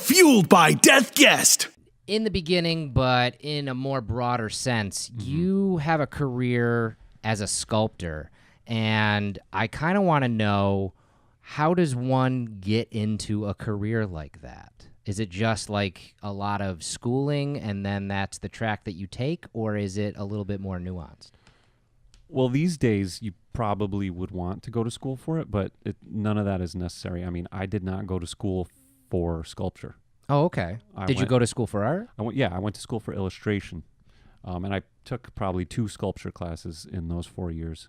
Fueled by Death Guest. In the beginning, but in a more broader sense, you have a career as a sculptor, and I kind of want to know, how does one get into a career like that? Is it just like a lot of schooling and then that's the track that you take, or is it a little bit more nuanced? Well, these days you probably would want to go to school for it, but none of that is necessary. I mean, I did not go to school for sculpture. Oh, okay. Did you go to school for art? I went to school for illustration, and I took probably 2 sculpture classes in those 4 years.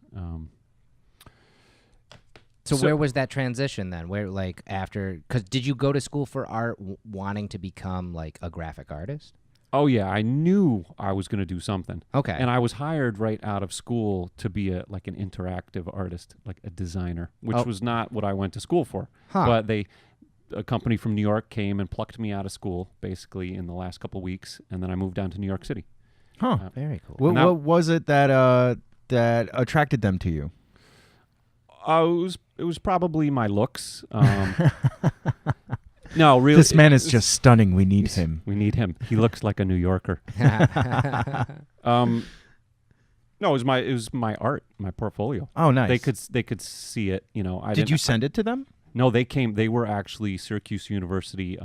So where was that transition then? Where, like, after, because did you go to school for art wanting to become like a graphic artist? Oh yeah, I knew I was going to do something. Okay. And I was hired right out of school to be an interactive artist, like a designer, which was not what I went to school for. But a company from New York came and plucked me out of school basically in the last couple of weeks, and then I moved down to New York City. Very cool. What was it that that attracted them to you? It was probably my looks. No, really. This man is just stunning. We need him. We need him. He looks like a New Yorker. No, it was my art, my portfolio. Oh, nice. They could see it. You know, Did you send it to them? No, they came. They were actually Syracuse University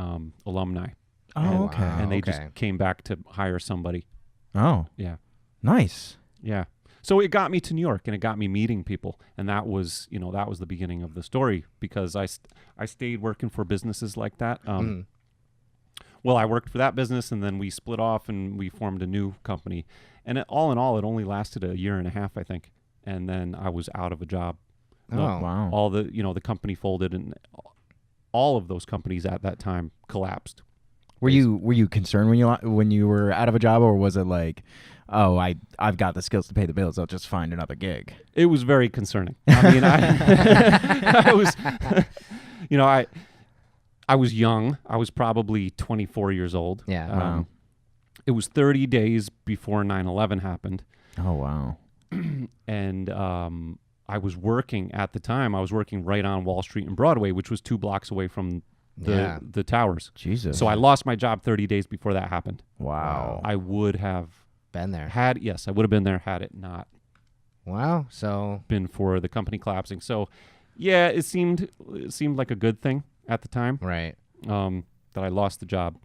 alumni. Oh, okay. And they just came back to hire somebody. Oh, yeah, nice. Yeah. So it got me to New York, and it got me meeting people, and that was the beginning of the story, because I stayed working for businesses like that. Well, I worked for that business, and then we split off, and we formed a new company. And all in all, it only lasted a year and a half, I think, and then I was out of a job. Wow! All the company folded, and all of those companies at that time collapsed. Were you concerned when you were out of a job, or was it like, oh, I've got the skills to pay the bills, I'll just find another gig? It was very concerning. I mean, I was, I was young. I was probably 24 years old. Yeah. Wow. It was 30 days before 9/11 happened. Oh, wow. And I was working at the time. I was working right on Wall Street and Broadway, which was 2 blocks away from the towers. Jesus. So I lost my job 30 days before that happened. Wow. I would have been there. I would have been there had it not been for the company collapsing. So yeah, it seemed like a good thing at the time. Right. That I lost the job.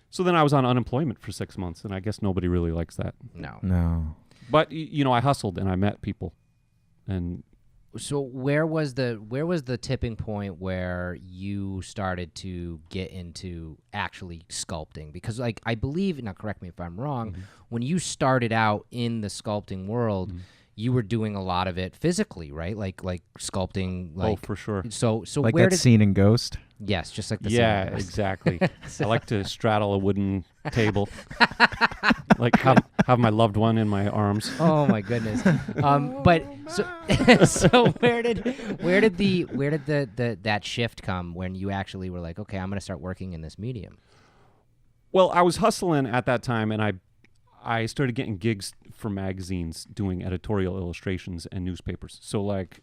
So then I was on unemployment for 6 months, and I guess nobody really likes that. No. But I hustled and I met people. And so where was the tipping point where you started to get into actually sculpting? Because, like, I believe, now correct me if I'm wrong, when you started out in the sculpting world, you were doing a lot of it physically, right? Like sculpting. Like, for sure. So like where that scene in Ghost? Yes, just like the Yeah, scene. exactly. I like to straddle a wooden table, like have my loved one in my arms. Oh my goodness. But so where did that shift come when you actually were like, okay, I'm going to start working in this medium? Well, I was hustling at that time, and I started getting gigs for magazines doing editorial illustrations and newspapers. So like,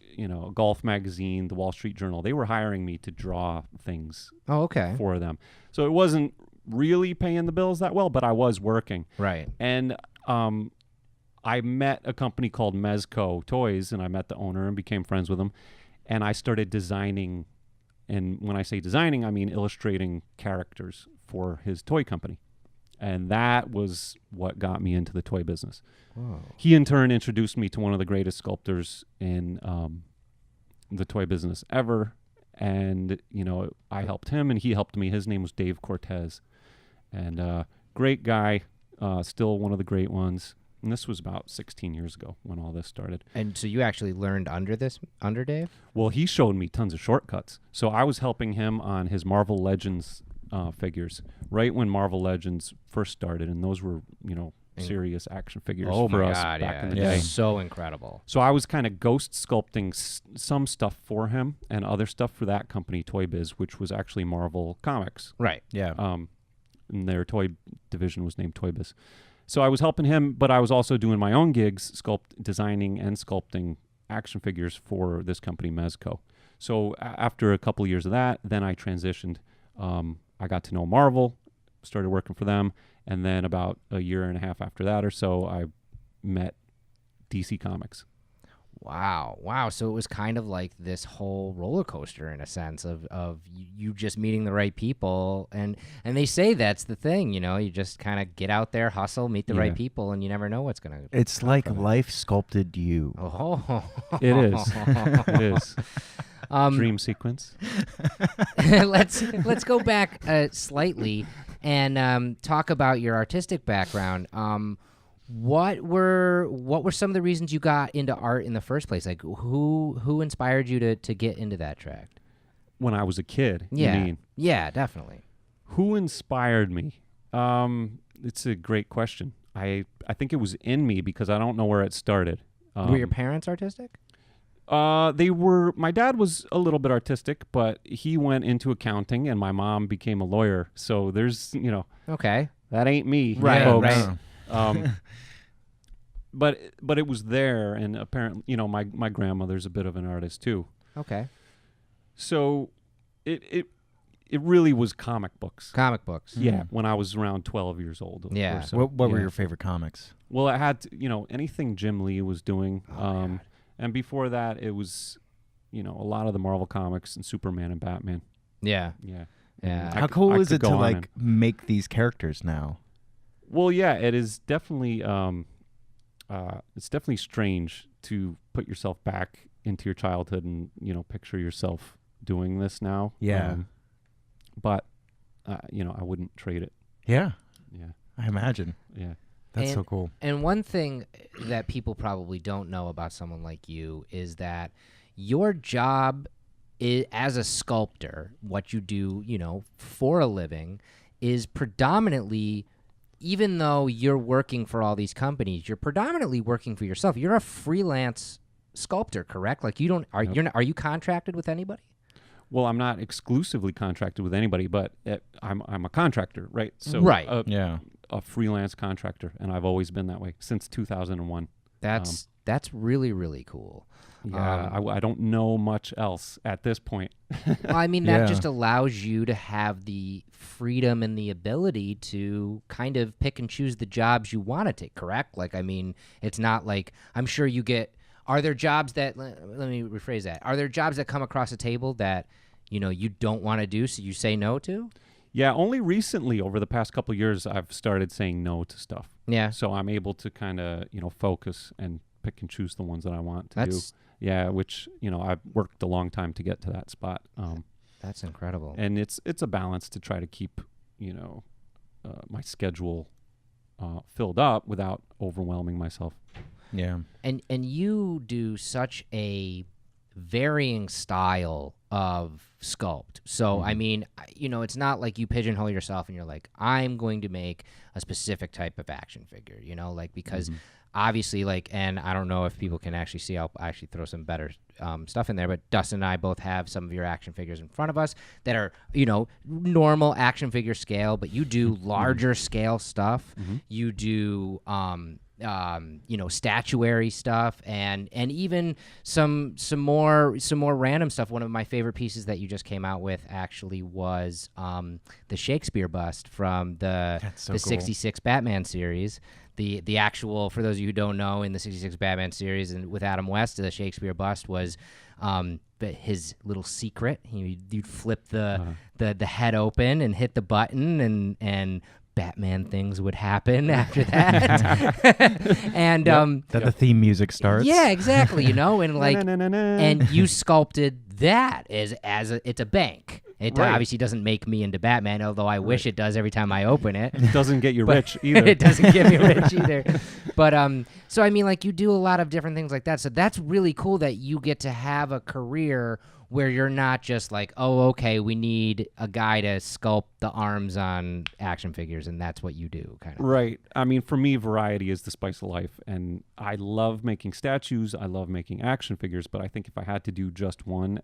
Golf Magazine, the Wall Street Journal, they were hiring me to draw things for them. So it wasn't really paying the bills that well, but I was working. Right. And I met a company called Mezco Toys, and I met the owner and became friends with him. And I started designing, and when I say designing, I mean illustrating characters for his toy company. And that was what got me into the toy business. Whoa. He, in turn, introduced me to one of the greatest sculptors in the toy business ever. And, I helped him, and he helped me. His name was Dave Cortez. And great guy, still one of the great ones. And this was about 16 years ago when all this started. And so you actually learned under Dave? Well, he showed me tons of shortcuts. So I was helping him on his Marvel Legends figures right when Marvel Legends first started, and those were serious action figures for us back in the day. So incredible. So I was kind of ghost sculpting some stuff for him and other stuff for that company, Toy Biz, which was actually Marvel Comics. Right. Yeah. And their toy division was named Toy Biz. So I was helping him, but I was also doing my own gigs, designing and sculpting action figures for this company, Mezco. So after a couple of years of that, then I transitioned. I got to know Marvel, started working for them, and then about a year and a half after that or so, I met DC Comics. Wow. So it was kind of like this whole roller coaster in a sense of you just meeting the right people, and they say that's the thing, you just kind of get out there, hustle, meet the right people, and you never know what's gonna. It's like life sculpted you. Oh, It is. It is. Dream sequence. let's go back slightly and talk about your artistic background. What were some of the reasons you got into art in the first place? Like, who inspired you to get into that track? When I was a kid, Yeah, you mean? yeah, definitely. Who inspired me? It's a great question. I think it was in me because I don't know where it started. Were your parents artistic? They were. My dad was a little bit artistic, but he went into accounting, and my mom became a lawyer. So there's, Okay. that ain't me, Right, folks. right. But it was there, and apparently, my grandmother's a bit of an artist too. Okay. So it really was comic books. Comic books. Yeah, when I was around 12 years old. Yeah. Or so. What were Yeah. your favorite comics? Well, it had to, anything Jim Lee was doing. God. And before that, it was, a lot of the Marvel comics and Superman and Batman. Yeah. Yeah. Yeah. I How could- cool I is could it go to on like and- make these characters now? Well, yeah, it is definitely it's definitely strange to put yourself back into your childhood and picture yourself doing this now. Yeah. But I wouldn't trade it. Yeah, Yeah, I imagine. yeah. That's And- so cool. And one thing that people probably don't know about someone like you is that your job as a sculptor, what you do, for a living, is predominantly, even though you're working for all these companies, you're predominantly working for yourself. You're a freelance sculptor, correct? Like are you contracted with anybody? Well, I'm not exclusively contracted with anybody, but I'm a contractor, right? So Right. Yeah. a freelance contractor, and I've always been that way since 2001. That's really, really cool. Yeah, I don't know much else at this point. Well, I mean, that Yeah. just allows you to have the freedom and the ability to kind of pick and choose the jobs you want to take, correct? Like, I mean, it's not like, I'm sure you get, are there jobs that, let me rephrase that. Are there jobs that come across the table that, you don't want to do, so you say no to? Yeah, only recently over the past couple of years, I've started saying no to stuff. Yeah. So I'm able to kind of, focus and pick and choose the ones that I want to do. That's Yeah, which, I've worked a long time to get to that spot. that's incredible. And it's a balance to try to keep, my schedule filled up without overwhelming myself. Yeah. And you do such a varying style of sculpt. So, I mean, it's not like you pigeonhole yourself and you're like, I'm going to make a specific type of action figure, because obviously, and I don't know if people can actually see, I'll actually throw some better stuff in there, but Dustin and I both have some of your action figures in front of us that are, normal action figure scale, but you do larger scale stuff. You do, statuary stuff and even some more random stuff. One of my favorite pieces that you just came out with actually was the Shakespeare bust from the so cool. 66 Batman series. The actual, for those of you who don't know, in the 66 Batman series and with Adam West, the Shakespeare bust was his little secret. You'd flip the head open and hit the button and Batman things would happen after that. And That the theme music starts. yeah, exactly, and like Na-na-na-na. and you sculpted that as it's a bank. It Right. obviously doesn't make me into Batman, although I wish it does every time I open it. It doesn't get you But rich either. It doesn't get me rich either. But so I mean, like, you do a lot of different things like that. So that's really cool that you get to have a career where you're not just like, oh, okay, we need a guy to sculpt the arms on action figures, and that's what you do, kind of. Right. I mean, for me, variety is the spice of life, and I love making statues. I love making action figures, but I think if I had to do just one,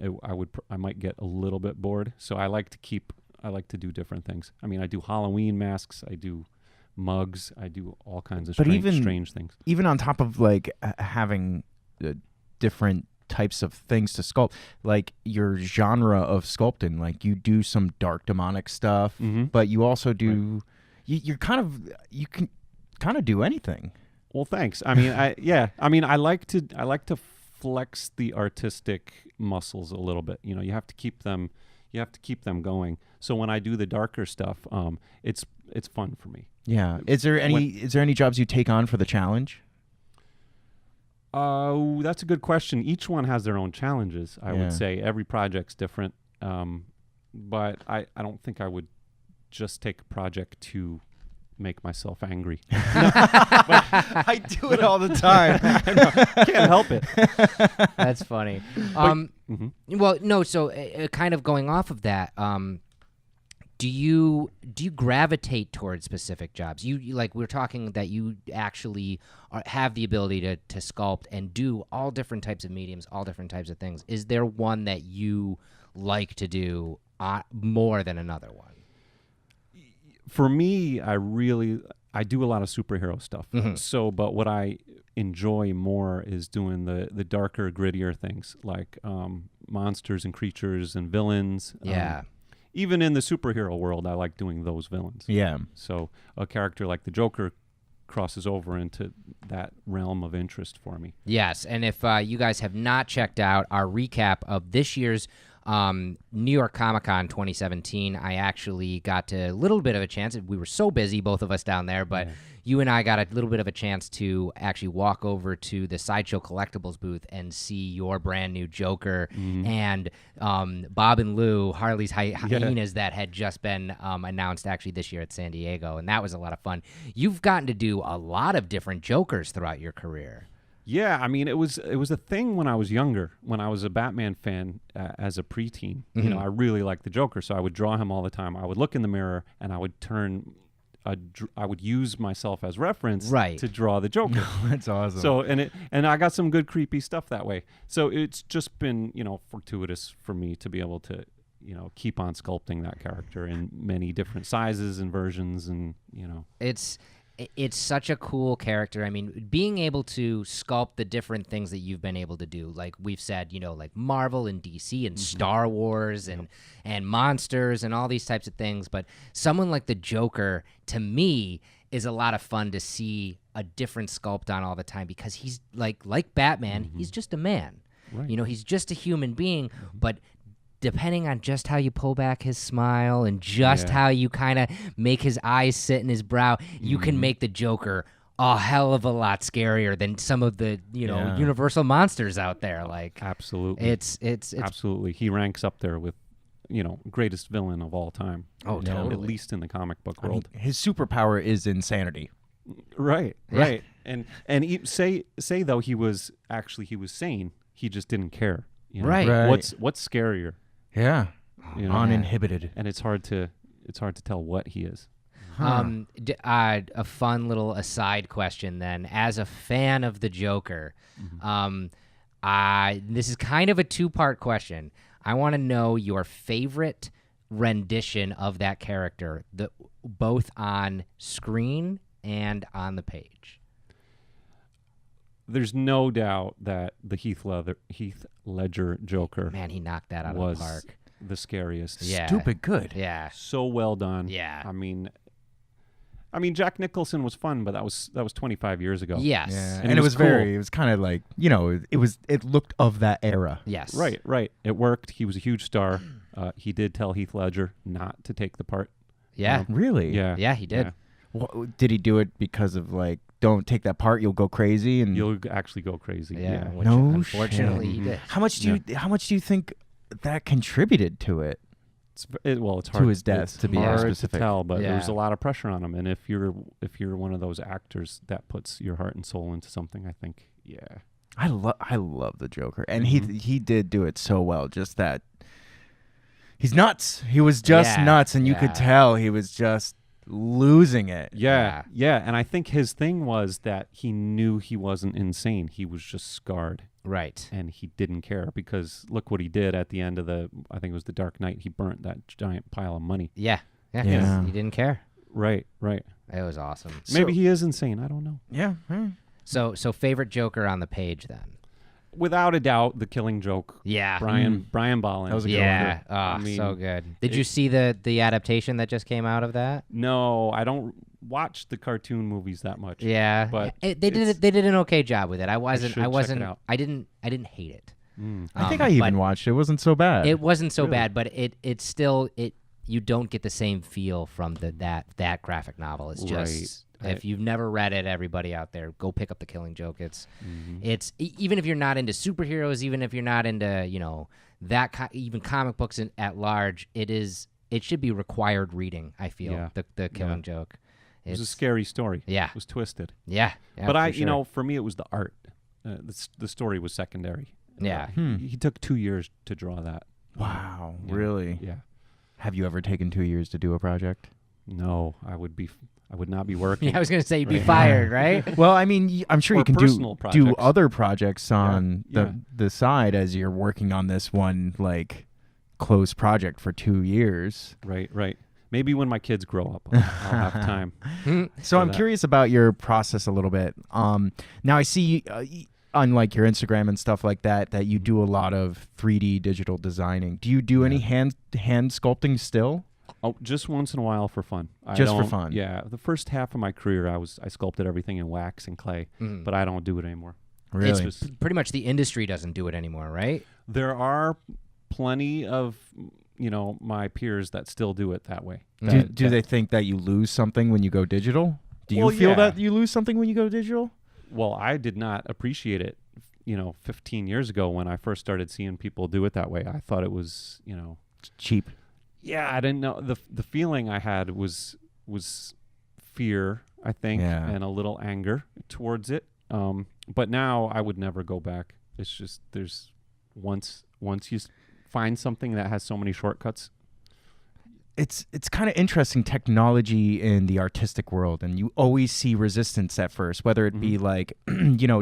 I might get a little bit bored. So I like to do different things. I mean, I do Halloween masks. I do mugs. I do all kinds of But strange things. Even on top of like having different types of things to sculpt. Like your genre of sculpting, like you do some dark demonic stuff, but you also do you can kind of do anything. Well, thanks. I mean, I like to flex the artistic muscles a little bit. You know, you have to keep them going. So when I do the darker stuff, it's fun for me. Yeah. Is there any jobs you take on for the challenge? That's a good question. Each one has their own challenges. I would say every project's different. But I don't think I would just take a project to make myself angry. I do it all the time. Can't help it. That's funny. Well, no. So, kind of going off of that, do you gravitate towards specific jobs? You like we're talking that you actually have the ability to sculpt and do all different types of mediums, all different types of things. Is there one that you like to do more than another one? For me, I do a lot of superhero stuff. So, but what I enjoy more is doing the darker, grittier things like monsters and creatures and villains. Yeah. Even in the superhero world, I like doing those villains. Yeah. So a character like the Joker crosses over into that realm of interest for me. Yes, and if you guys have not checked out our recap of this year's New York Comic-Con 2017, I actually got a little bit of a chance. We were so busy, both of us down there, but you and I got a little bit of a chance to actually walk over to the Sideshow Collectibles booth and see your brand new Joker and Bob and Lou, Harley's Hyenas that had just been announced actually this year at San Diego, and that was a lot of fun. You've gotten to do a lot of different Jokers throughout your career. Yeah, I mean, it was a thing when I was younger, when I was a Batman fan as a preteen. You know, I really liked the Joker, so I would draw him all the time. I would look in the mirror and I would I would use myself as reference to draw the Joker. That's awesome. So and I got some good creepy stuff that way. So it's just been, you know, fortuitous for me to be able to, you know, keep on sculpting that character in many different sizes and versions, and you know, It's such a cool character. I mean, being able to sculpt the different things that you've been able to do, like we've said, you know, like Marvel and DC and Star Wars and monsters and all these types of things. But someone like the Joker, to me, is a lot of fun to see a different sculpt on all the time, because he's like Batman, he's just a man. Right. You know, he's just a human being, but depending on just how you pull back his smile and just how you kind of make his eyes sit in his brow, you can make the Joker a hell of a lot scarier than some of the, you know, Universal monsters out there. Like, absolutely, it's absolutely. He ranks up there with, you know, greatest villain of all time. Oh, totally. At least in the comic book world. I mean, his superpower is insanity. Right. And say though he was sane. He just didn't care. You know? Right. What's scarier? Yeah, you know, uninhibited, and it's hard to tell what he is. A fun little aside question then. As a fan of the Joker, this is kind of a two-part question. I want to know your favorite rendition of that character, both on screen and on the page. There's no doubt that the Heath Ledger Joker, man, he knocked that out of the park. The scariest. Yeah. Stupid good. Yeah. So well done. Yeah. I mean, Jack Nicholson was fun, but that was 25 years ago. Yes. Yeah. And it was cool. it was kind of like, you know, it looked of that era. Yes. Right. It worked. He was a huge star. He did tell Heath Ledger not to take the part. Yeah. Really? Yeah. Yeah, he did. Yeah. Well, did he do it because of like, don't take that part, you'll go crazy, and you'll actually go crazy? Yeah. Yeah. Which No unfortunately shit. he did. How much do you think that contributed to it? It's hard to his death, it's to be hard specific. to tell, but Yeah. there's a lot of pressure on him. And if you're one of those actors that puts your heart and soul into something, I think, I love the Joker, and he did do it so well. Just that he's nuts. He was just nuts, and you could tell he was just losing it. Yeah. And I think his thing was that he knew he wasn't insane. He was just scarred. Right. And he didn't care, because look what he did at the end of I think it was the Dark Knight. He burnt that giant pile of money. Yeah. Yeah. He didn't care. Right. It was awesome. Maybe he is insane. I don't know. Yeah. So favorite Joker on the page then? Without a doubt, The Killing Joke. Yeah. Brian Ballin. That was a good Yeah. Oh, I mean, so good. Did you see the adaptation that just came out of that? No, I don't watch the cartoon movies that much. Yeah. But they did an okay job with it. I should check it out. I didn't hate it. I think I even watched it. It wasn't so bad. It wasn't so bad, but it's still you don't get the same feel from that graphic novel. It's just if you've never read it, everybody out there, go pick up The Killing Joke. It's even if you're not into superheroes, even if you're not into even comic books at large, it should be required reading. I feel the Killing Joke. It was a scary story. Yeah, it was twisted. Yeah, but for me, it was the art. The story was secondary. Yeah, he took 2 years to draw that. Wow, Yeah. really? Yeah. Have you ever taken 2 years to do a project? No, I would not be working. Yeah, I was going to say you'd be fired, right? Well, I mean, I'm sure Or you can personal do projects. other projects on Yeah. the side as you're working on this one like close project for 2 years. Right. Maybe when my kids grow up, I'll have time. So I'm that. curious about your process a little bit. Now I see on like your Instagram and stuff like that you do a lot of 3D digital designing. Do you do any hand sculpting still? Oh, just once in a while for fun. Just for fun. Yeah. The first half of my career, I sculpted everything in wax and clay, but I don't do it anymore. Really? It's just, Pretty much the industry doesn't do it anymore, right? there are plenty of my peers that still do it that way. Do they think that you lose something when you go digital? Do you Well, feel yeah. that you lose something when you go digital? Well, I did not appreciate it, 15 years ago when I first started seeing people do it that way. I thought it was, Cheap. yeah, I didn't know. The feeling I had was fear, I think, and a little anger towards it. But now I would never go back. It's just once you find something that has so many shortcuts. It's kind of interesting technology in the artistic world, and you always see resistance at first, whether it be like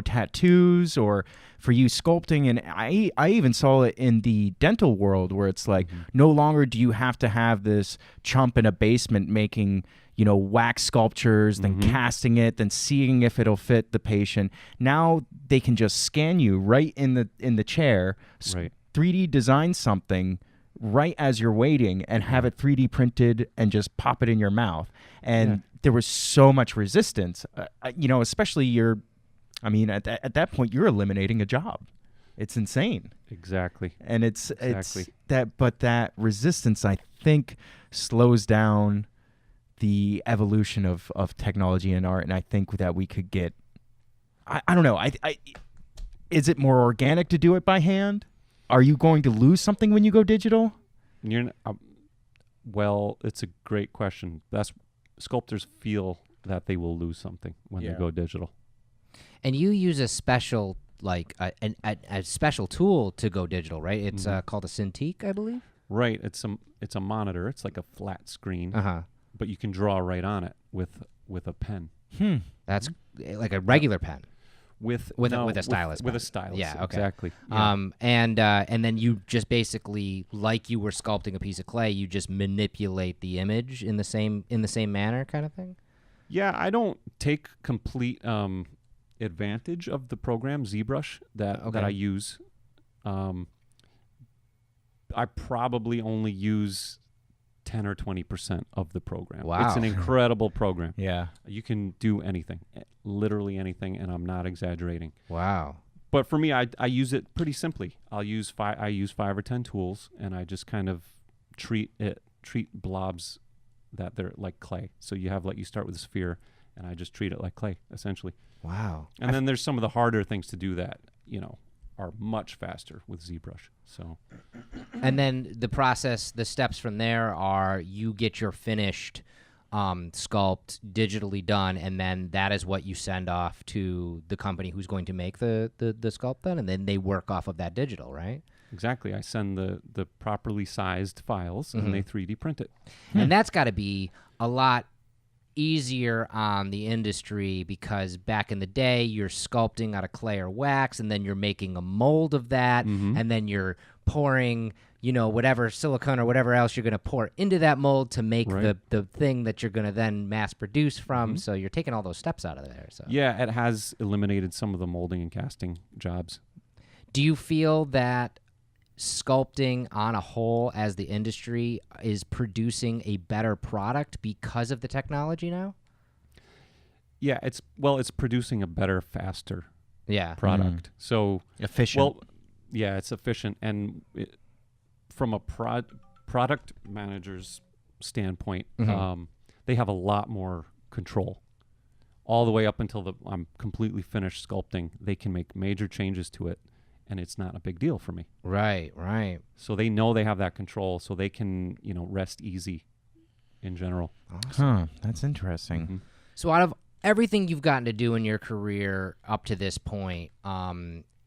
tattoos or for you sculpting. And I even saw it in the dental world where it's like no longer do you have to have this chump in a basement making wax sculptures, then casting it, then seeing if it'll fit the patient. Now they can just scan you right in the chair, Right. 3D design something right as you're waiting and have it 3D printed and just pop it in your mouth. And there was so much resistance, especially at that point you're eliminating a job. It's insane. Exactly. And it's that resistance, I think, slows down the evolution of technology and art. And I think that we could get, I don't know. Is it more organic to do it by hand? Are you going to lose something when you go digital? Well, it's a great question. Sculptors feel that they will lose something when they go digital. And you use a special a special tool to go digital, right? It's called a Cintiq, I believe. Right. It's a monitor. It's like a flat screen, but you can draw right on it with a pen. That's like a regular pen. With a stylus. With pen. a stylus. Yeah, okay. Exactly. Yeah. And then you just basically, like you were sculpting a piece of clay, you just manipulate the image in the same manner, kind of thing. Yeah, I don't take complete advantage of the program ZBrush that I use. I probably only use 10 or 20% of the program. Wow. It's an incredible program. Yeah. You can do anything, literally anything, and I'm not exaggerating. Wow. But for me, I use it pretty simply. I use 5 or 10 tools, and I just kind of treat blobs that they're like clay. So you start with a sphere, and I just treat it like clay, essentially. Wow. And then there's some of the harder things to do that, are much faster with ZBrush. So, And then the steps from there are you get your finished sculpt digitally done, and then that is what you send off to the company who's going to make the sculpt then, and then they work off of that digital, right? exactly. I send the properly sized files, and they 3D print it. And that's got to be a lot easier on the industry, because back in the day you're sculpting out of clay or wax, and then you're making a mold of that, and then you're pouring whatever silicone or whatever else you're going to pour into that mold to make the thing that you're going to then mass produce from. So you're taking all those steps out of there. So Yeah, it has eliminated some of the molding and casting jobs. Do you feel that sculpting on a whole as the industry is producing a better product because of the technology now? Yeah, it's producing a better, faster Yeah. product. So Efficient. well, yeah, it's efficient, and from a product manager's standpoint, they have a lot more control. All the way up until I'm completely finished sculpting, they can make major changes to it, and it's not a big deal for me. Right, right. So they know they have that control, so they can, rest easy in general. Huh, that's interesting. So out of everything you've gotten to do in your career up to this point,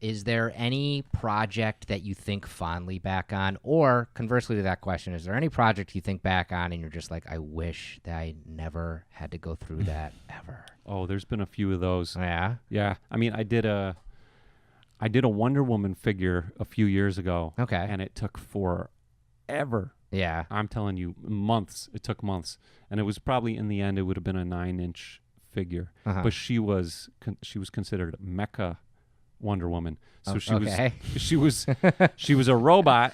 is there any project that you think fondly back on? Or conversely to that question, is there any project you think back on and you're just like, I wish that I never had to go through that ever? Oh, there's been a few of those. Yeah? Yeah. I mean, I did a Wonder Woman figure a few years ago. Okay. And it took forever. Yeah. I'm telling you, months. It took months. And it was probably, in the end, it would have been a 9-inch figure. But she was considered Mecha Wonder Woman. So she was a robot.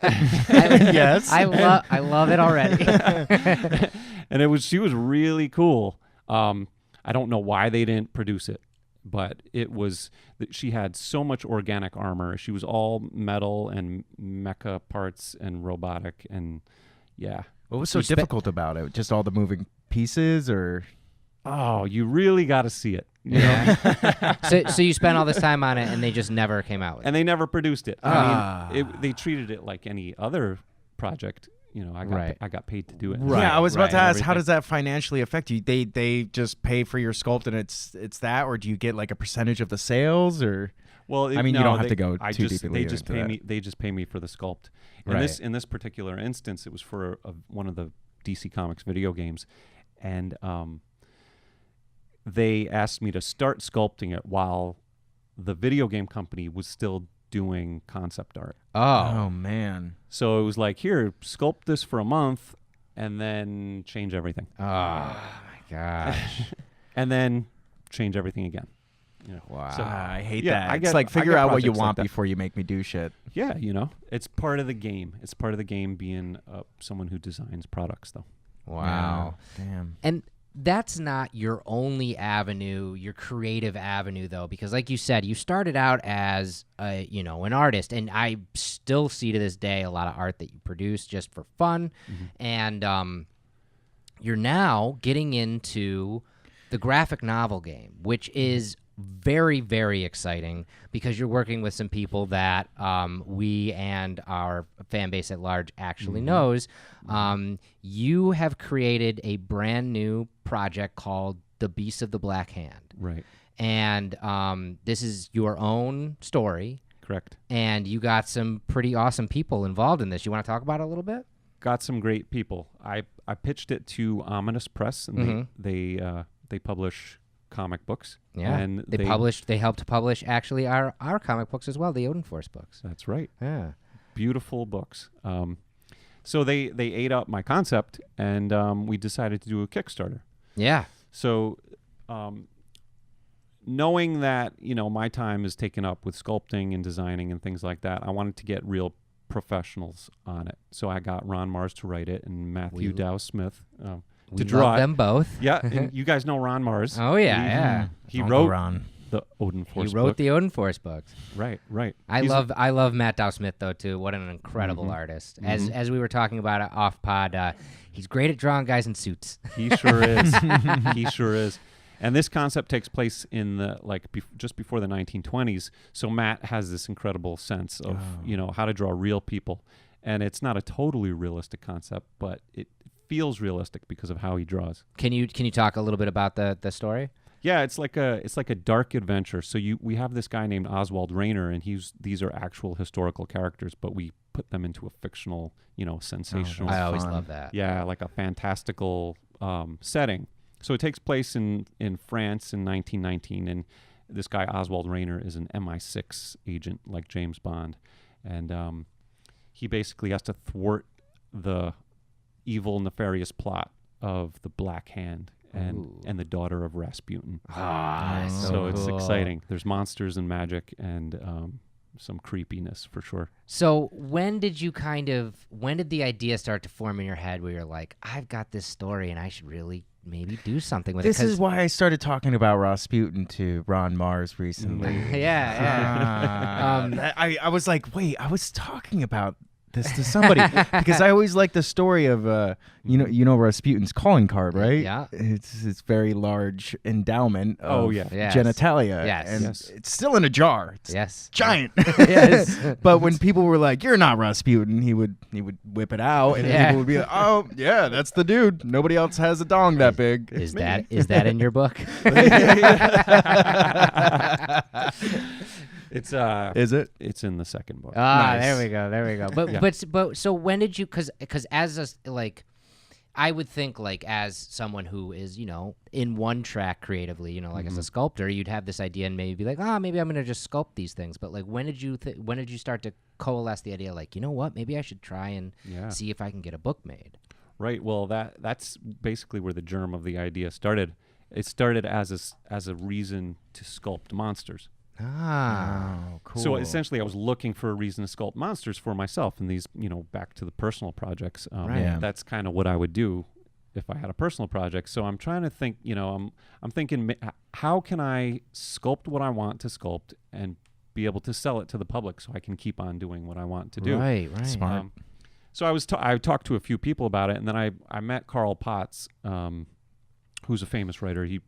Yes. I love it already. And she was really cool. I don't know why they didn't produce it, but she had so much organic armor. She was all metal and mecha parts and robotic, and yeah. What was so difficult about it? Just all the moving pieces, or? Oh, you really got to see it. Yeah. So you spent all this time on it, and they just never came out with it. And they never produced it. I mean, they treated it like any other project. I got paid to do it. Right. Yeah, I was about to ask, how does that financially affect you? They just pay for your sculpt, and it's that, or do you get like a percentage of the sales, or? Well, you don't have to go too deeply. They just pay me. They just pay me for the sculpt. In this particular instance, it was for one of the DC Comics video games, and they asked me to start sculpting it while the video game company was still doing concept art. Oh man. So it was like, here, sculpt this for a month and then change everything. Oh my gosh. And then change everything again. Wow. So, I hate that. It's like, figure out what you want like before you make me do shit. Yeah, it's part of the game. It's part of the game being someone who designs products, though. Wow. Yeah. Damn. And that's not your only avenue, your creative avenue, though, because like you said, you started out as an artist, and I still see to this day a lot of art that you produce just for fun, and you're now getting into the graphic novel game, which is very, very exciting because you're working with some people that we and our fan base at large actually knows. You have created a brand new project called The Beast of the Black Hand. Right. And this is your own story. Correct. And you got some pretty awesome people involved in this. You want to talk about it a little bit? Got some great people. I pitched it to Ominous Press, and they publish comic books. Yeah, and they helped publish actually our comic books as well, the Odin Force books. That's right. Yeah, beautiful books. So they ate up my concept, and we decided to do a Kickstarter. Yeah. So, knowing that my time is taken up with sculpting and designing and things like that, I wanted to get real professionals on it. So I got Ron Mars to write it and Matthew Dow Smith to draw love them both. Yeah, and you guys know Ron Mars. Oh yeah, He wrote the Odin Force. He wrote the Odin Force books. Right. I love Matt Dow Smith though too. What an incredible artist. As we were talking about it off pod, he's great at drawing guys in suits. He sure is. He sure is. And this concept takes place in the just before the 1920s. So Matt has this incredible sense of how to draw real people, and it's not a totally realistic concept, but it feels realistic because of how he draws. Can you talk a little bit about the story? Yeah, it's like a dark adventure. So we have this guy named Oswald Rayner, and these are actual historical characters, but we put them into a fictional, sensational. I always love that. Yeah, like a fantastical setting. So it takes place in France in 1919, and this guy Oswald Rayner is an MI6 agent like James Bond, and he basically has to thwart the evil, nefarious plot of the Black Hand. and the daughter of Rasputin. So it's cool. exciting. There's monsters and magic and some creepiness for sure. So when did the idea start to form in your head where you're like, I've got this story and I should really maybe do something with This it? is why I started talking about Rasputin to Ron Mars recently. Yeah. I was like, wait, I was talking about this to somebody because I always like the story of you know Rasputin's calling card, right? Yeah. It's very large endowment of Yes. genitalia. Yes. And Yes. it's still in a jar. It's Yes. giant. Yes. But when people were like, "You're not Rasputin," he would whip it out, and Yeah. people would be like, "Oh, yeah, that's the dude. Nobody else has a dong that big." Is that in your book? It's Is it? it's in the second book. Ah, Nice. there we go. But so when did you? Because as a I would think as someone who is in one track creatively, as a sculptor, you'd have this idea and maybe be like, maybe I'm gonna just sculpt these things. But when did you start to coalesce the idea? Like, you know what? Maybe I should try and see if I can get a book made. Right. Well, that's basically where the germ of the idea started. It started as a reason to sculpt monsters. Oh, cool. So essentially, I was looking for a reason to sculpt monsters for myself, and these, back to the personal projects. Right. Yeah. That's kind of what I would do if I had a personal project. So I'm trying to think. I'm thinking, how can I sculpt what I want to sculpt and be able to sell it to the public, so I can keep on doing what I want to do. Right. Smart. So I talked to a few people about it, and then I met Carl Potts, who's a famous writer. He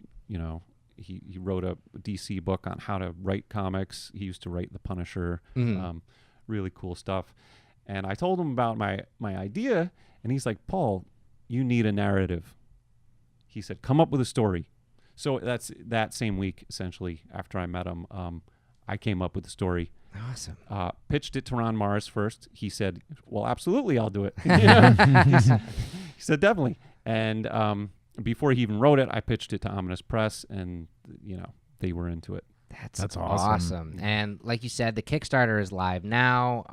wrote a DC book on how to write comics. He used to write The Punisher, really cool stuff. And I told him about my idea, and he's like, "Paul, you need a narrative." He said, "Come up with a story." So that's that same week, essentially, after I met him, I came up with a story. Awesome. Pitched it to Ron Mars first. He said, "Well, absolutely, I'll do it." He said, "Definitely." And before he even wrote it, I pitched it to Ominous Press, and they were into it. That's awesome. awesome. And like you said, the Kickstarter is live now.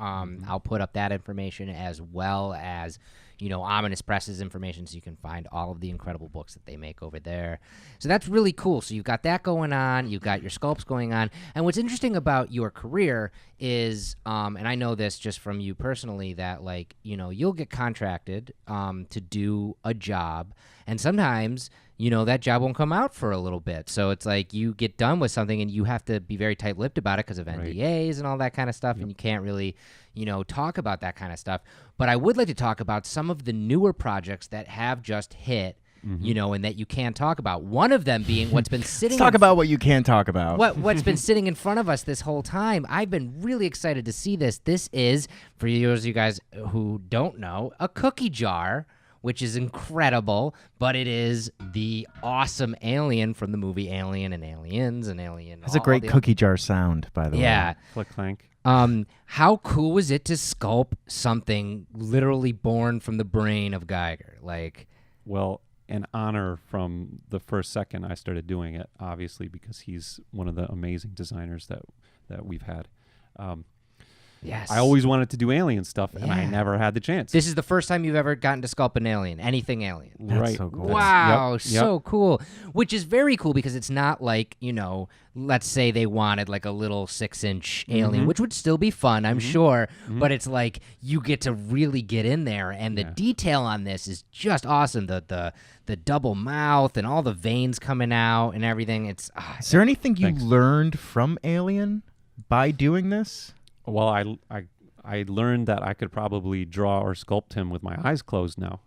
I'll put up that information as well as Ominous Press's information, so you can find all of the incredible books that they make over there. So that's really cool. So you've got that going on. You've got your sculpts going on. And what's interesting about your career is, and I know this just from you personally, that you'll get contracted to do a job, and sometimes that job won't come out for a little bit. So it's like you get done with something and you have to be very tight-lipped about it because of NDAs and all that kind of stuff, and you can't really talk about that kind of stuff. But I would like to talk about some of the newer projects that have just hit, and that you can talk about. One of them being what's been sitting. Let's talk about what you can talk about. What's been sitting in front of us this whole time. I've been really excited to see this. This is, for those of you guys who don't know, a cookie jar, which is incredible, but it is the awesome alien from the movie Alien and Aliens and Alien. It's a great cookie jar sound, by the way. Yeah. Click clank. How cool was it to sculpt something literally born from the brain of Geiger? Well, an honor from the first second I started doing it, obviously, because he's one of the amazing designers that we've had. Yes. I always wanted to do alien stuff, and I Yeah. never had the chance. This is the first time you've ever gotten to sculpt an alien, anything alien. That's right. so cool. Wow, Yep. so cool. Which is very cool because it's not like, let's say they wanted like a little 6-inch alien, which would still be fun, I'm sure. But it's like you get to really get in there, and the detail on this is just awesome. The double mouth and all the veins coming out and everything. It's Is there anything you Thanks. learned from Alien by doing this? Well, I learned that I could probably draw or sculpt him with my eyes closed now.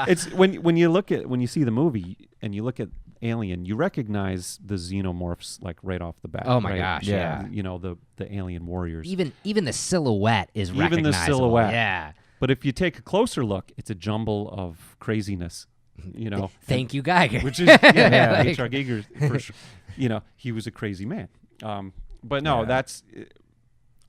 It's when you see the movie and you look at Alien, you recognize the xenomorphs right off the bat. Oh my right? gosh, yeah. The alien warriors. even the silhouette is Even the recognizable. silhouette. Yeah. But if you take a closer look, it's a jumble of craziness. Thank you, Geiger. Which is yeah, Like- H.R. Giger for sure. He was a crazy man. But no, that's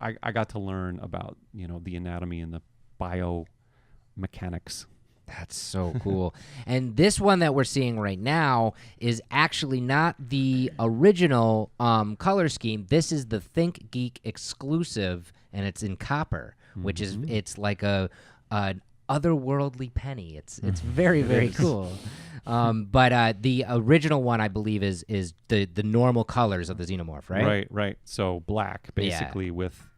I got to learn about the anatomy and the biomechanics. That's so cool. And this one that we're seeing right now is actually not the original color scheme. This is the ThinkGeek Exclusive, and it's in copper, which is it's like a otherworldly penny. It's very, very cool. But the original one, I believe, is the normal colors of the xenomorph, right? Right. So black, basically, with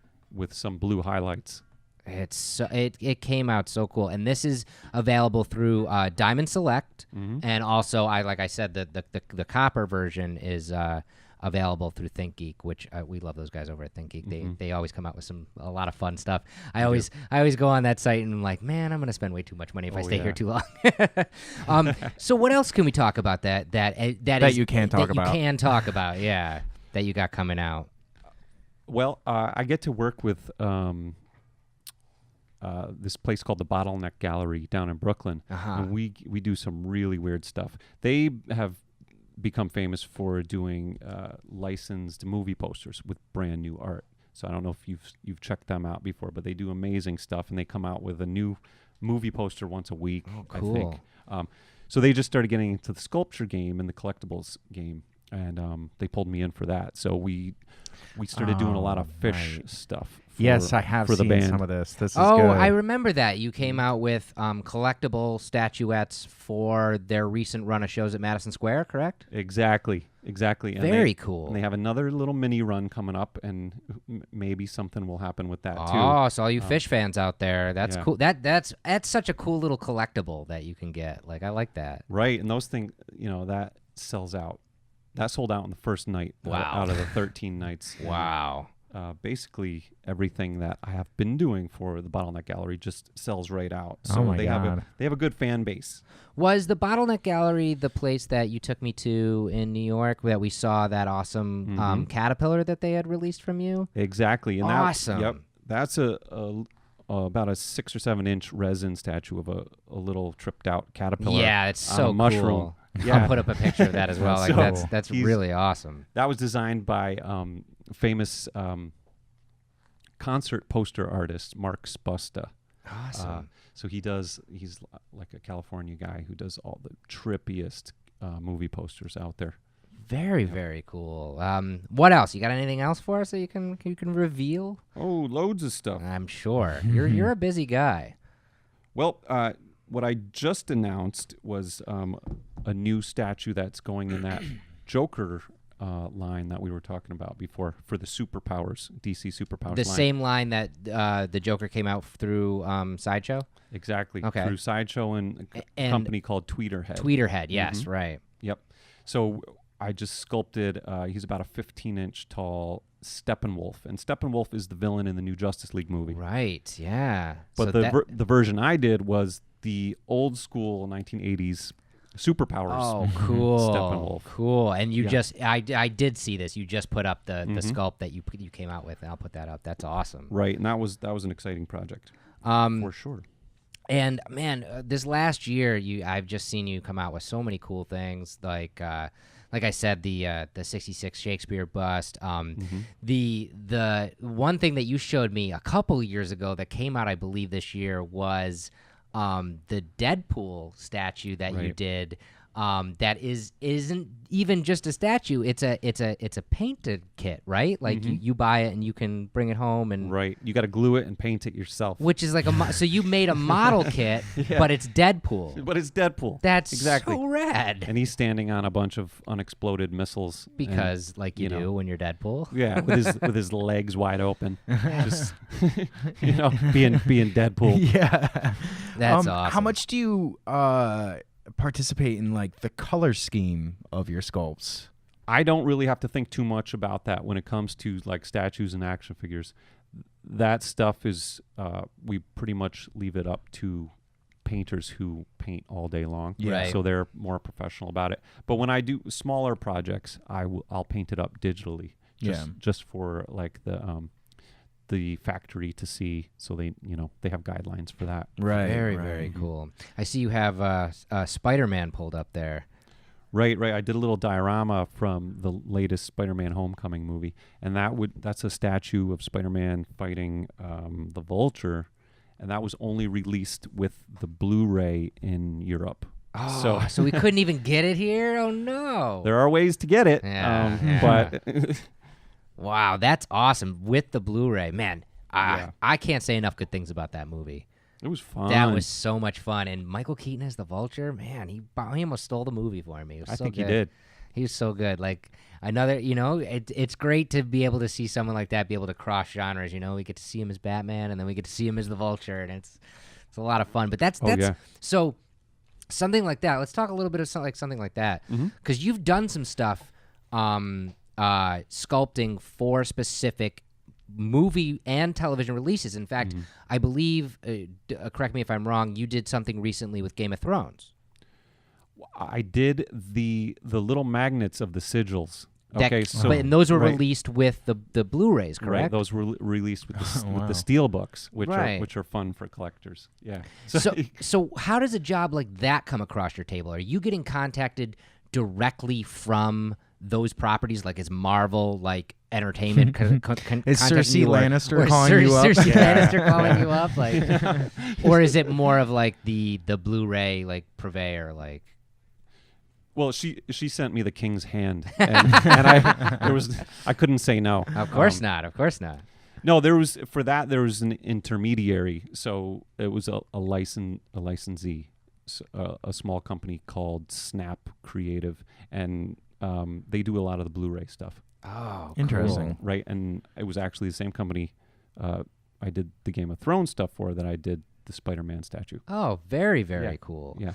some blue highlights. It came out so cool, and this is available through Diamond Select, and also like I said, the copper version is available through ThinkGeek, which we love those guys over at ThinkGeek. They always come out with a lot of fun stuff. I always go on that site and I'm like, man, I'm gonna spend way too much money if I stay here too long. So what else can we talk about that you can talk about? You can talk about, yeah, that you got coming out. Well, I get to work with this place called the Bottleneck Gallery down in Brooklyn, and we do some really weird stuff. They have become famous for doing licensed movie posters with brand new art. So I don't know if you've checked them out before, but they do amazing stuff, and they come out with a new movie poster once a week. Oh, cool. I think. So they just started getting into the sculpture game and the collectibles game, and they pulled me in for that. So we started doing a lot of fish stuff. Yes, I have for the seen band. some of this. This is Oh, good. I remember that. You came out with collectible statuettes for their recent run of shows at Madison Square, correct? Exactly. And Very cool. And they have another little mini run coming up, and maybe something will happen with that too. Oh, so all you fish fans out there, that's yeah. cool. That's such a cool little collectible that you can get. Like, I like that. Right, and those things, that sells out. That sold out on the first night. Wow. Out of the 13 nights. Wow. Basically, everything that I have been doing for the Bottleneck Gallery just sells right out. So Oh my they God. have a good fan base. Was the Bottleneck Gallery the place that you took me to in New York that we saw that awesome caterpillar that they had released from you? Exactly. And Awesome. That's about a 6 or 7 inch resin statue of a little tripped out caterpillar. Yeah, it's on so a mushroom. cool. Yeah. I'll put up a picture of that as well. Like, So that's really awesome. That was designed by famous concert poster artist Mark Spusta. Awesome. So he's like a California guy who does all the trippiest movie posters out there. Very, very cool. What else? You got anything else for us that you can reveal? Oh, loads of stuff. I'm sure. You're a busy guy. Well, what I just announced was a new statue that's going in that Joker line that we were talking about before for the superpowers, DC superpowers The line. same line that the Joker came out through Sideshow? Exactly. Okay. Through Sideshow and a company called Tweeterhead. Tweeterhead, yes, right. Yep. So I just sculpted, he's about a 15-inch tall Steppenwolf. And Steppenwolf is the villain in the new Justice League movie. Right, yeah. But So the version I did was the old school 1980s superpowers. Oh, cool. Steppenwolf. Cool. And you Yeah. just, I did see this. You just put up the sculpt that you came out with, and I'll put that up. That's awesome. Right, and that was an exciting project. For sure. And man, this last year, I've just seen you come out with so many cool things. Like I said, the 66 Shakespeare bust. The one thing that you showed me a couple years ago that came out, I believe, this year was the Deadpool statue that you Right. did. That isn't even just a statue. It's a painted kit, right? Like you buy it and you can bring it home and Right. You got to glue it and paint it yourself. which is like so you made a model kit, Yeah. but it's Deadpool. But it's Deadpool. That's exactly. so rad. And he's standing on a bunch of unexploded missiles. and, Because like you you know. do when you're Deadpool. yeah, with his legs wide open, just being Deadpool. Yeah. That's How awesome. much do you participate in like the color scheme of your sculpts? I don't really have to think too much about that when it comes to like statues and action figures. That stuff is we pretty much leave it up to painters who paint all day long. Yeah. Right. So they're more professional about it. But when I do smaller projects, I'll paint it up digitally. Just for like the factory to see, so they have guidelines for that. Right. Very, very cool. I see you have Spider-Man pulled up there. Right. I did a little diorama from the latest Spider-Man Homecoming movie, and that's a statue of Spider-Man fighting the Vulture, and that was only released with the Blu-ray in Europe. Oh, so we couldn't even get it here? Oh no. There are ways to get it, Yeah. but Wow, that's awesome with the Blu-ray. Man, Yeah. I can't say enough good things about that movie. It was fun. That was so much fun. And Michael Keaton as the Vulture, man, he almost stole the movie for me. It was I so think good. he did. He was so good. Like another, it's great to be able to see someone like that be able to cross genres. We get to see him as Batman, and then we get to see him as the Vulture, and it's a lot of fun. But that's yeah. So something like that. Let's talk a little bit of something like that, because you've done some stuff, sculpting for specific movie and television releases. In fact, I believe, correct me if I'm wrong, you did something recently with Game of Thrones. I did the little magnets of the sigils. Okay, so and those were released with the Blu-rays, correct? Right, those were released with the steel books, which are fun for collectors. Yeah. So how does a job like that come across your table? Are you getting contacted directly from those properties? Like, is Marvel like entertainment? Is Cersei Lannister calling you up? Cersei Lannister calling you up, like, or is it more of like the Blu-ray like purveyor, like? Well, she sent me the King's Hand, and I couldn't say no. Of course not. Of course not. No, there was an intermediary, so it was a licensee, a small company called Snap Creative, and they do a lot of the Blu-ray stuff. Oh, interesting. Cool. Right, and it was actually the same company I did the Game of Thrones stuff for that I did the SpiderMan statue. Oh, very, very cool. Yeah.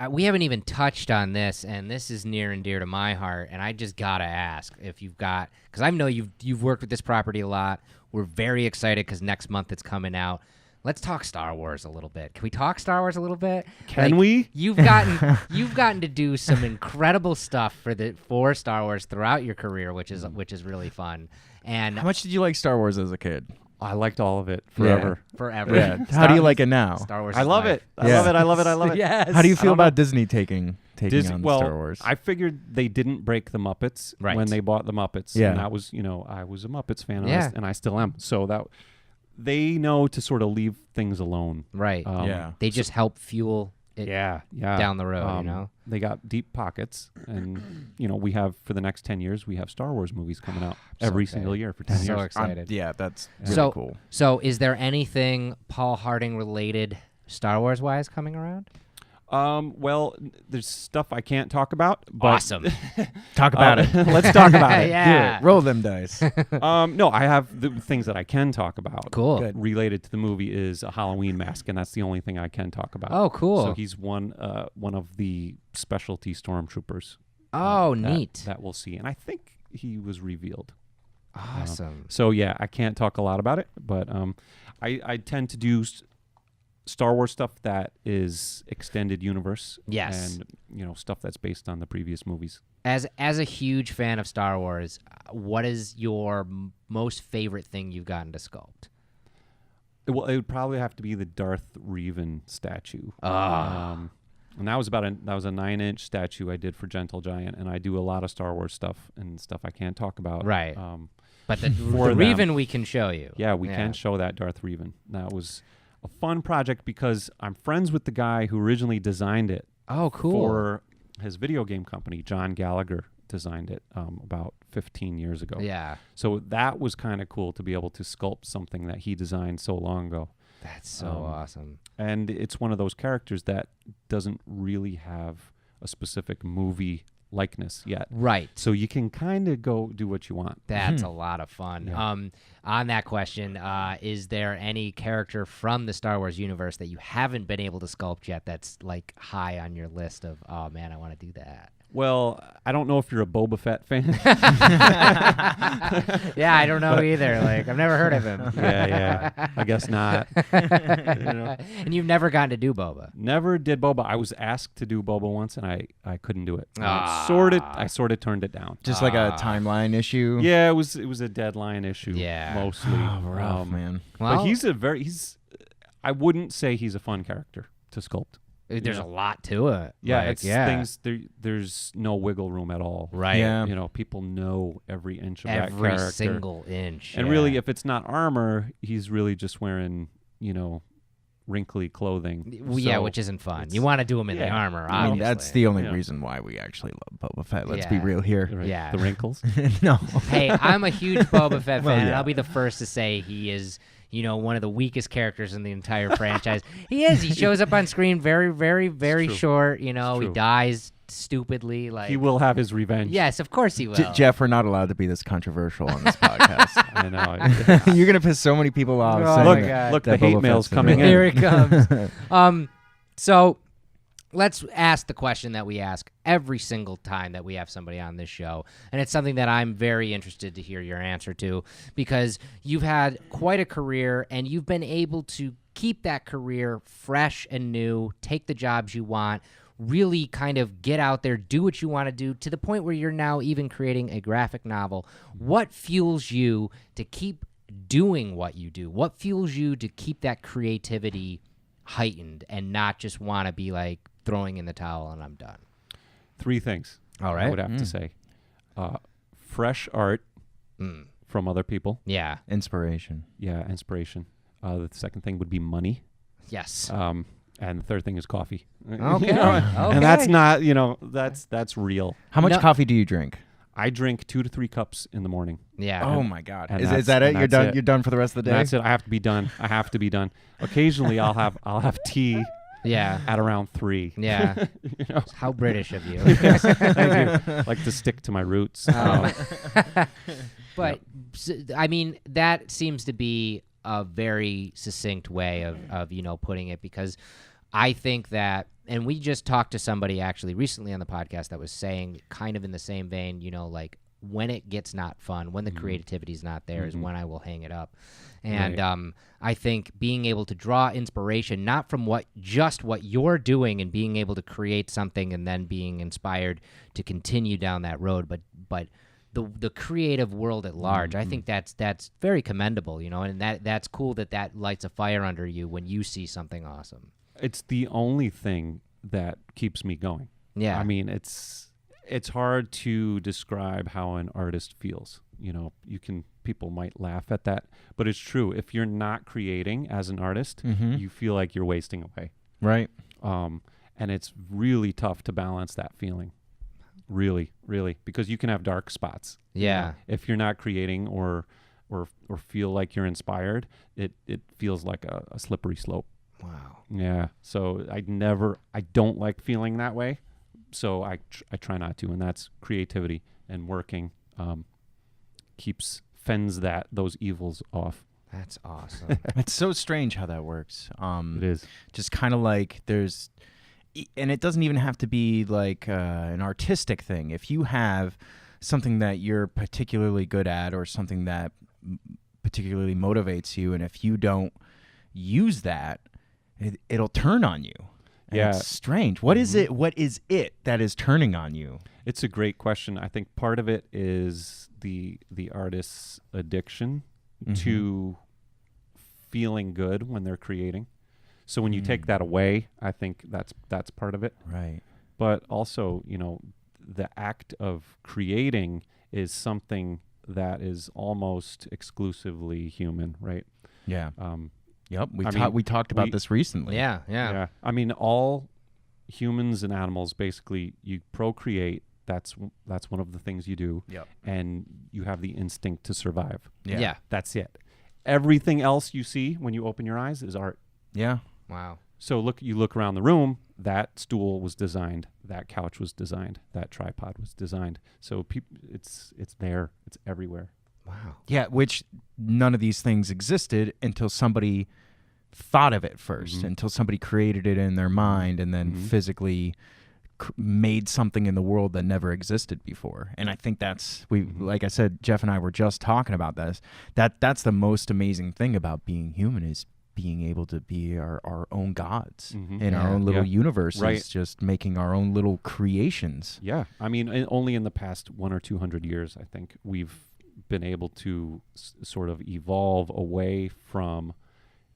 We haven't even touched on this, and this is near and dear to my heart, and I just gotta ask if you've got, because I know you've worked with this property a lot. We're very excited because next month it's coming out. Let's talk Star Wars a little bit. Can we talk Star Wars a little bit? Can we? You've gotten to do some incredible stuff for Star Wars throughout your career, which is really fun. And how much did you like Star Wars as a kid? I liked all of it forever. Forever. Yeah. How do you like it now? Star Wars. I love it. I love it. Yes. How do you feel about Disney taking on well, Star Wars? I figured they didn't break the Muppets when they bought the Muppets. Yeah. And that was, I was a Muppets fan, Yeah. and I still am. So that they know to sort of leave things alone. Right. Yeah. They just help fuel it down the road, They got deep pockets, and we have, for the next 10 years, we have Star Wars movies coming out every single year for 10 years. So excited. That's really cool. So is there anything Paul Harding related Star Wars wise coming around? Well, there's stuff I can't talk about. But Awesome. Talk about it. Let's talk about it. Yeah. Do it. Roll them dice. No, I have the things that I can talk about. Cool. Good. Related to the movie is a Halloween mask, and that's the only thing I can talk about. Oh, cool. So he's one of the specialty stormtroopers. Oh, neat. That we'll see, and I think he was revealed. Awesome. So yeah, I can't talk a lot about it, but I tend to do Star Wars stuff that is extended universe. Yes. And stuff that's based on the previous movies. As a huge fan of Star Wars, what is your most favorite thing you've gotten to sculpt? Well, it would probably have to be the Darth Revan statue. And that was a 9-inch statue I did for Gentle Giant, and I do a lot of Star Wars stuff and stuff I can't talk about. Right. But the for Revan we can show you. Yeah, we can show that Darth Revan. That was a fun project because I'm friends with the guy who originally designed it. Oh, cool. For his video game company. John Gallagher designed it about 15 years ago. Yeah. So that was kind of cool to be able to sculpt something that he designed so long ago. That's so awesome. And it's one of those characters that doesn't really have a specific movie likeness yet. Right. So you can kind of go do what you want. That's a lot of fun. Yeah. On that question, is there any character from the Star Wars universe that you haven't been able to sculpt yet that's like high on your list of, oh man, I want to do that? Well, I don't know if you're a Boba Fett fan. Yeah, I don't know either. Like, I've never heard of him. Yeah. I guess not. And you've never gotten to do Boba. Never did Boba. I was asked to do Boba once, and I couldn't do it. I sort of turned it down. Just like a timeline issue. Yeah, it was a deadline issue. Yeah. Mostly. Oh, rough, man. Well, but I wouldn't say he's a fun character to sculpt. There's a lot to it. Yeah, Like, it's things there's no wiggle room at all. Right. Yeah. People know every inch of that Every character. single inch. And really, if it's not armor, he's really just wearing, wrinkly clothing. yeah, So which isn't fun. You want to do him in the armor, I obviously. mean, that's the only Yeah. reason why we actually love Boba Fett. Let's be Yeah. real here. Right, Yeah. the wrinkles. No. Hey, I'm a huge Boba Fett fan, Well, and yeah. I'll be the first to say he is one of the weakest characters in the entire franchise. He is. He shows up on screen very, very, very short. He true. dies stupidly. Like He will have his revenge. Yes, of course he will. Jeff, we're not allowed to be this controversial on this podcast. I know. You're gonna piss so many people off. Oh, saying my that- God. Look, the that hate Boba mail's Fett's coming in. Here it comes. So let's ask the question that we ask every single time that we have somebody on this show. And it's something that I'm very interested to hear your answer to, because you've had quite a career and you've been able to keep that career fresh and new, take the jobs you want, really kind of get out there, do what you want to do, to the point where you're now even creating a graphic novel. What fuels you to keep doing what you do? What fuels you to keep that creativity heightened and not just want to be like throwing in the towel and I'm done? 3 things. All right. I would have to say. Fresh art from other people. Yeah. Inspiration. Yeah, inspiration. The second thing would be money. Yes. And the third thing is coffee. Okay. And that's not, that's real. How much No. coffee do you drink? I drink 2 to 3 cups in the morning. Yeah. Oh my God! and Is that's- that it? and You're that's done. it. You're done for the rest of the day. That's it. I have to be done. Occasionally, I'll have tea Yeah. at around 3. Yeah. You know? How British of you. I do like to stick to my roots. But I mean, that seems to be a very succinct way of putting it, because I think that, and we just talked to somebody actually recently on the podcast that was saying kind of in the same vein, like when it gets not fun, when the creativity is not there is when I will hang it up. And Right. I think being able to draw inspiration, not from what you're doing and being able to create something and then being inspired to continue down that road, but the creative world at large. I think that's very commendable, and that's cool that lights a fire under you when you see something awesome. It's the only thing that keeps me going. Yeah. I mean, it's hard to describe how an artist feels. People might laugh at that, but it's true. If you're not creating as an artist, you feel like you're wasting away. Right. And it's really tough to balance that feeling. Really, really, because you can have dark spots. Yeah. If you're not creating or feel like you're inspired, it feels like a slippery slope. Wow. Yeah. So I don't like feeling that way. So I try not to, and that's creativity and working fends those evils off. That's awesome. It's so strange how that works. It is. Just kind of like and it doesn't even have to be like an artistic thing. If you have something that you're particularly good at or something that particularly motivates you, and if you don't use that, it'll turn on you. And Yeah. it's strange. What is it? What is it that is turning on you? It's a great question. I think part of it is the artist's addiction to feeling good when they're creating. So when you take that away, I think that's part of it. Right. But also, the act of creating is something that is almost exclusively human, right? Yeah. Yep. mean, We talked about we- this recently. Yeah. I mean, all humans and animals, basically, you procreate. That's one of the things you do. Yep. And you have the instinct to survive. Yeah. That's it. Everything else you see when you open your eyes is art. Yeah. Wow. So you look around the room, that stool was designed, that couch was designed, that tripod was designed. So it's there, it's everywhere. Wow. Yeah, which none of these things existed until somebody thought of it first, until somebody created it in their mind and then physically made something in the world that never existed before. And I think that's like I said, Jeff and I were just talking about this. That's the most amazing thing about being human, is being able to be our own gods in our own little universes, Right. just making our own little creations. Yeah. I mean, only in the past 100 or 200 years, I think we've been able to sort of evolve away from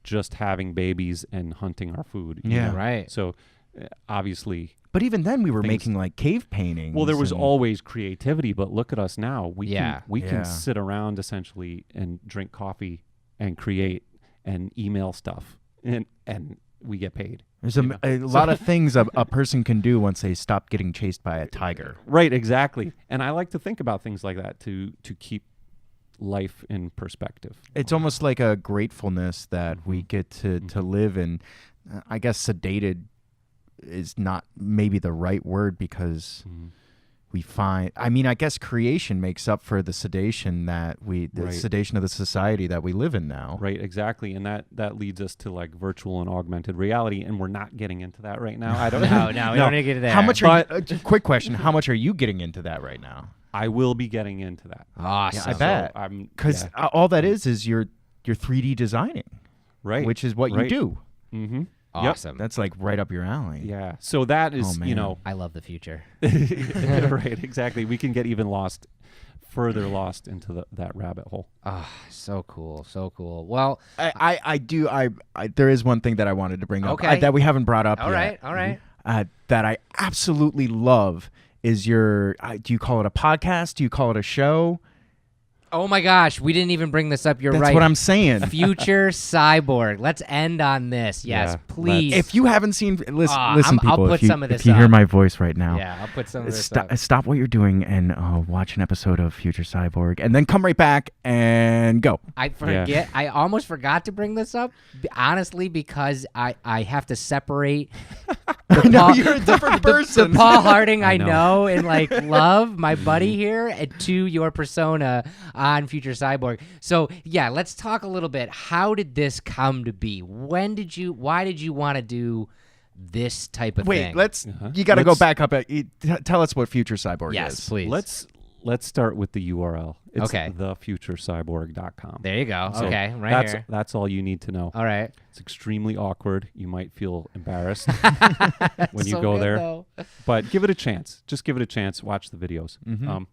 just having babies and hunting our food. you Yeah. know? Right. So obviously, But even then, we were Things- making like cave paintings. well, there was and- always creativity, but look at us now. We Yeah. can Yeah. sit around essentially and drink coffee and create and email stuff, and we get paid. There's a lot of things a person can do once they stop getting chased by a tiger. Right, exactly. And I like to think about things like that to keep life in perspective. It's almost like a gratefulness that we get to live in. I guess sedated is not maybe the right word because we find, I mean, I guess creation makes up for the sedation that sedation of the society that we live in now. Right, exactly. And that leads us to like virtual and augmented reality. And we're not getting into that right now. I don't know. No, we don't need to get to that. How much are you, quick question, how much are you getting into that right now? I will be getting into that. Awesome. I bet. Because all that is you're 3D designing. Right. Which is what you do. Mm-hmm. Awesome. That's like right up your alley. Yeah. So that is, man. you know. I love the future. Right, exactly. We can get even further lost into that rabbit hole. So cool. So cool. Well, I do. There is one thing that I wanted to bring up Okay. that we haven't brought up all yet. right. That I absolutely love is your, do you call it a podcast? Do you call it a show? Oh my gosh, we didn't even bring this up. You're right. That's what I'm saying. Future Cyborg. Let's end on this. Yes, Yeah, please. If you haven't seen, listen, I'll people. put some of this if you hear up. my voice right now, Yeah, I'll put some of this up. stop what you're doing and watch an episode of Future Cyborg, and then come right back and go. I forget. Yeah. I almost forgot to bring this up, honestly, because I have to separate. You're a different person. The Paul Harding I know. know and like love, my buddy here, and to your persona on Future Cyborg. So yeah, let's talk a little bit. How did this come to be? Why did you want to do this type of thing? Wait, you got to go back up. Tell us what Future Cyborg Yes, is. please. Let's start with the URL. It's Okay. thefuturecyborg.com. There you go. So Okay, right here. That's all you need to know. All right. It's extremely awkward. You might feel embarrassed when you So go good, there. though. But give it a chance. Just give it a chance. Watch the videos. Mm-hmm.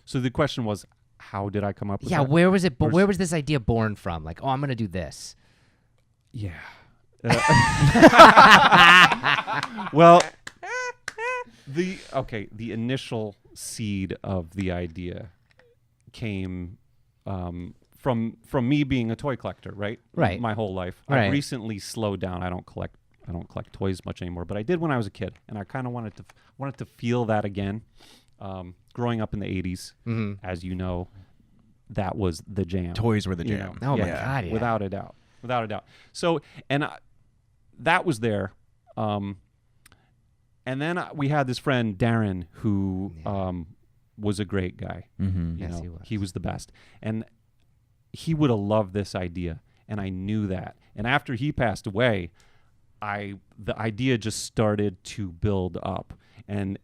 So the question was, how did I come up with Yeah, that? where was it? But where was this idea born from? Like, I'm gonna do this. Yeah. Well, the initial seed of the idea came from me being a toy collector, right? Right. My whole life. Right. I've recently slowed down. I don't collect toys much anymore, but I did when I was a kid, and I kind of wanted to feel that again. Growing up in the 80s, as you know, that was the jam. Toys were the You jam. know? Oh my God, yeah. Without a doubt. So, that was there. And then we had this friend, Darren, who was a great guy. Mm-hmm. You Yes, know, he was. he was the best. And he would have loved this idea. And I knew that. And after he passed away, the idea just started to build up. And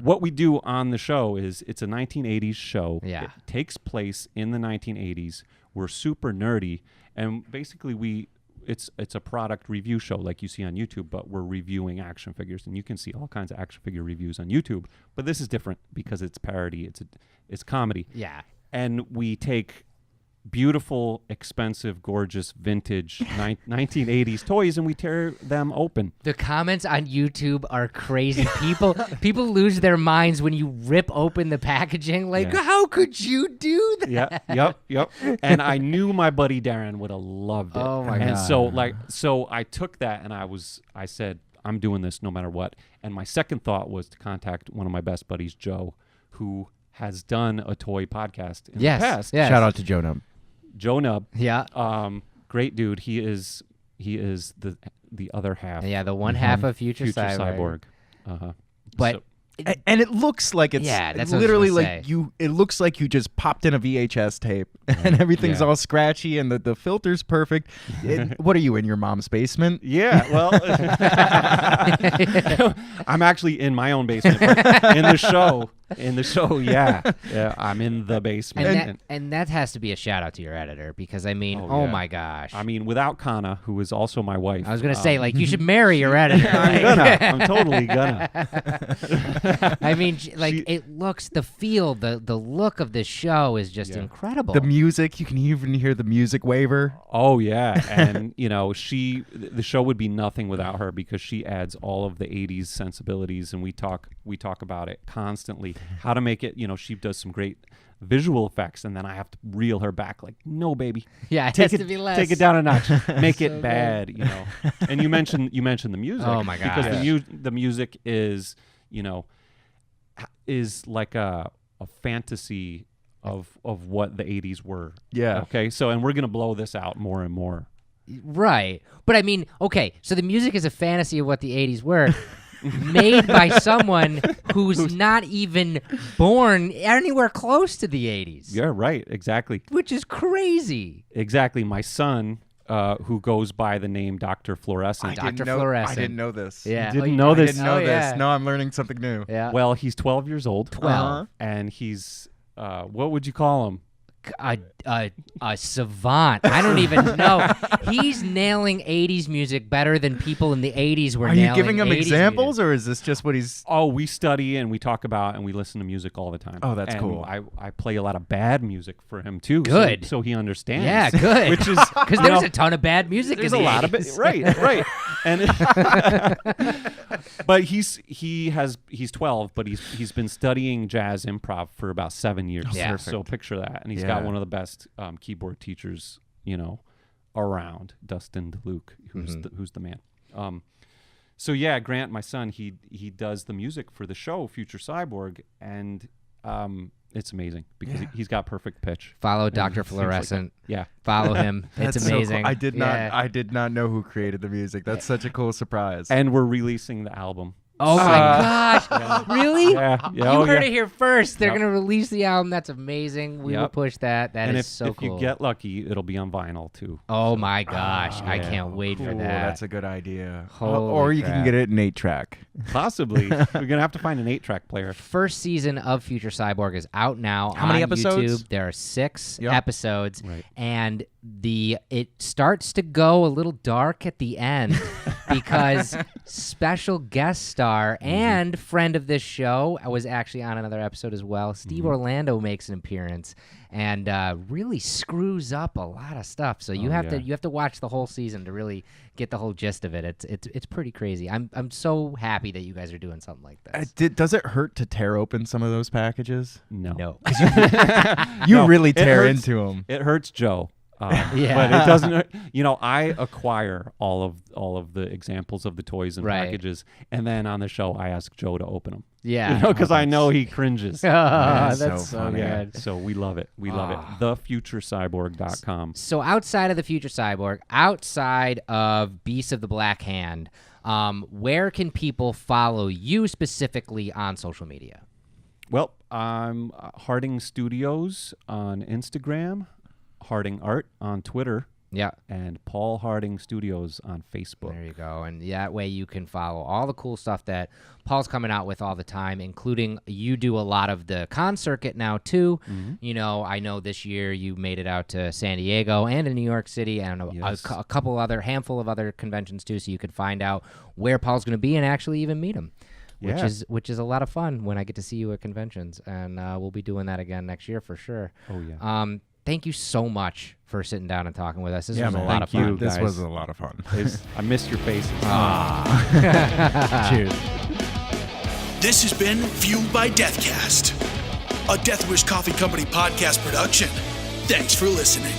what we do on the show is it's a 1980s show. Yeah. It takes place in the 1980s. We're super nerdy. And basically it's a product review show like you see on YouTube, but we're reviewing action figures, and you can see all kinds of action figure reviews on YouTube. But this is different because it's parody, it's comedy. Yeah. And we take beautiful, expensive, gorgeous, vintage 1980s toys and we tear them open. The comments on YouTube are crazy. People lose their minds when you rip open the packaging. Like, Yeah. how could you do that? Yep. And I knew my buddy Darren would have loved it. Oh my And God. so I took that and I said, I'm doing this no matter what. And my second thought was to contact one of my best buddies, Joe, who has done a toy podcast in the past. Yes. Shout out to Joe Nub. Joe Nub. Yeah. Great dude. He is the other half. Yeah, the one half of Future Cyborg. Cyborg. Uh-huh. But So- And it looks like it's Yeah, that's what I was literally gonna like say. it looks like you just popped in a VHS tape and everything's Yeah. all scratchy and the filter's perfect. What are you, in your mom's basement? Yeah, well, I'm actually in my own basement. But in the show, yeah, I'm in the basement. and that has to be a shout out to your editor because I mean, Oh, yeah. my gosh. I mean, without Kana, who is also my wife. I was gonna say like you should marry your editor. I'm totally gonna. I mean, it looks the look of this show is just Yeah. incredible. The music, you can even hear the music waver. Oh yeah, and the show would be nothing without her because she adds all of the '80s sensibilities, and we talk about it constantly. How to make it, she does some great visual effects, and then I have to reel her back like, no, baby, yeah, it take has it to be less. take it down a notch, make So it bad, And you mentioned the music. Oh, my because gosh. the music is is like a fantasy of what the 80s were. Yeah. Okay. So, and we're going to blow this out more and more. Right. But I mean, okay, so the music is a fantasy of what the 80s were, made by someone who's not even born anywhere close to the 80s. Yeah, right. Exactly. Which is crazy. Exactly. My son, who goes by the name Dr. Fluorescent. Dr. Fluorescent. I didn't know this. Yeah. Didn't know this? Didn't know this. Yeah. No, I'm learning something new. Yeah. Well, he's 12 years old. 12. And he's, what would you call him? A savant. I don't even know. He's nailing 80s music better than people in the 80s were Are nailing you giving him 80s examples, music. or is this just what he's... Oh, we study and we talk about and we listen to music all the time. Oh, that's And cool. I play a lot of bad music for him too. Good. So he understands. Yeah, good. Which is Because there's a ton of bad music there's in a the lot 80s. of it. Right. And but he's 12, but he's been studying jazz improv for about 7 years. Yeah. So picture that. And he's Yeah. got one of the best keyboard teachers, around, Dustin DeLuke, who's the man. So yeah, Grant, my son, he does the music for the show Future Cyborg, and it's amazing because he's got perfect pitch. Follow And Dr. things like that. Fluorescent. Yeah. Follow him. It's That's so cool. amazing. I did Yeah. not know who created the music. That's such a cool surprise. And we're releasing the album. Oh my gosh. Really? Yeah. You Oh, heard yeah. it here first. They're Yep. going to release the album. That's amazing. We will Yep. push that. That And is if, so if cool. you get lucky, it'll be on vinyl too. Oh my gosh. I yeah. can't wait for Cool, that. that's a good idea. Holy or you crap. can get it in 8-track. Possibly. We're gonna have to find an 8-track player. First season of Future Cyborg is out now How many on episodes? YouTube. There are 6 Yep. episodes, Right. and it starts to go a little dark at the end because special guest star and friend of this show was actually on another episode as well. Steve Orlando makes an appearance and really screws up a lot of stuff. So you have to watch the whole season to really get the whole gist of it. It's pretty crazy. I'm so happy that you guys are doing something like this. Does it hurt to tear open some of those packages? No. You No, really it tear hurts. into them. It hurts Joe. Yeah. But it doesn't. I acquire all of the examples of the toys and Right. packages, and then on the show I ask Joe to open them. Yeah. Because I know he cringes. Oh, That's that's so so funny. Yeah. good. So we love it. We love it. TheFutureCyborg.com. So outside of the Future Cyborg, outside of Beasts of the Black Hand, where can people follow you specifically on social media? Well, I'm Harding Studios on Instagram, Harding Art on Twitter, Yeah. and Paul Harding Studios on Facebook. There you go. And that way you can follow all the cool stuff that Paul's coming out with all the time, including you do a lot of the con circuit now too. I know this year you made it out to San Diego and in New York City and Yes. a handful of other conventions too, so you could find out where Paul's going to be and actually even meet him. Yeah. Which is a lot of fun when I get to see you at conventions, and we'll be doing that again next year for sure. Oh, yeah. Thank you so much for sitting down and talking with us. This was a man. lot of Thank fun. you. This guys. was a lot of fun. I missed your faces. Cheers. This has been Fueled by Deathcast, a Death Wish Coffee Company podcast production. Thanks for listening.